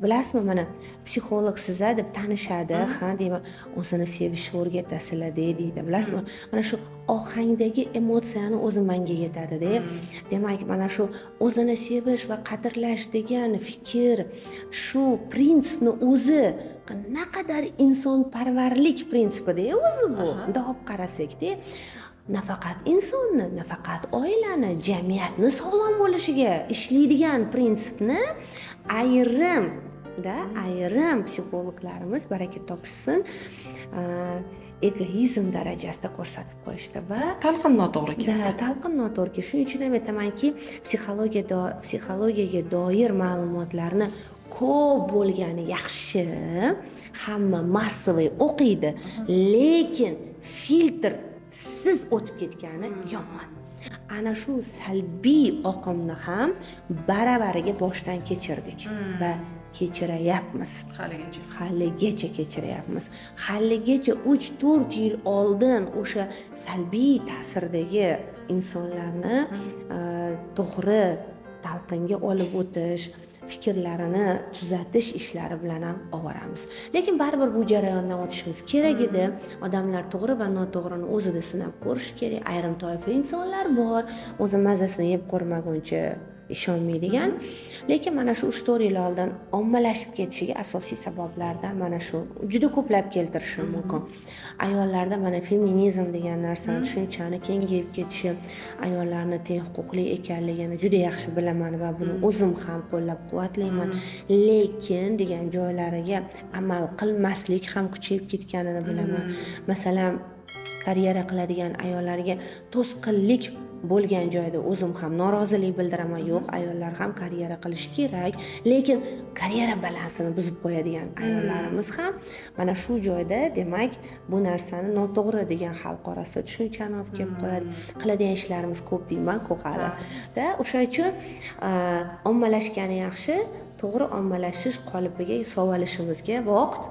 bilasizmi, mana psixolog siz-a deb tanishadi, ha, deyman, o'zini sevishni o'rgatasizlar deydi. Bilasizmi? Mana shu ohangdagi emotsiyani o'zi menga yetadi-da. Demak, mana shu o'zini sevish va qadrlash degan fikr, shu prinsipni o'zi naqadar insonparvarlik prinsipi-da o'zi bu. Bunday olib qarasak-da, nafaqat insonni, nafaqat oilani, jamiyatni sog'lom bo'lishiga ishlaydigan prinsipni ayrim psixologlarimiz, baraka topishsin, egoizm darajasida ko'rsatib qo'yishdi va talqin noto'g'ri keldi. Talqin noto'g'ri. Shuning uchun ham aytamanki, psixologiyaga doir ma'lumotlarni ko'p bo'lgani yaxshi. Hamma massaviy o'qiydi, lekin filtr siz o'tib ketgani yomon. Ana shu salbiy oqimni ham baravariga boshdan kechirdik va kechirayapmiz. Haligacha kechirayapmiz. Haligacha 3-4 yil oldin o'sha salbiy ta'sirdagi insonlarni to'g'ri talqinga olib o'tish, fikrlarini tuzatish ishlari bilan ham ovoramiz. Lekin baribir bu jarayondan o'tishimiz kerak edi. Odamlar to'g'ri va noto'g'rini o'zida sinab ko'rish kerak. Ayrim toifa insonlar bor, o'zi mazasini yeb ko'rmaguncha ishonmaydigan. Lekin mana shu 3-4 yil oldin ommalashib ketishiga asosiy sabablardan mana shu juda ko'plab keltirishim mumkin. Ayollarda mana feminizm degan narsani tushunchani kengayib ketishi, ayollarni teng huquqli ekanligini juda yaxshi bilaman va buni o'zim ham qo'llab-quvvatlayman. Lekin degan joylariga amal qilmaslik ham kuchayib ketganini bilaman. Masalan, karyera qiladigan ayollarga to'sqinlik bo'lgan joyda o'zim ham norozilik bildiraman. Yo'q, ayollar ham karyera qilish kerak, lekin karyera balansini buzib qo'yadigan ayollarimiz ham mana shu joyda, demak, bu narsani noto'g'ri degan xalq orasida tushunchani olib kelib qo'yadi. Qiladigan ishlarimiz ko'p deyman-ku hali. O'shaning uchun ommalashgani yaxshi, to'g'ri ommalashish qolibiga solishimizga vaqt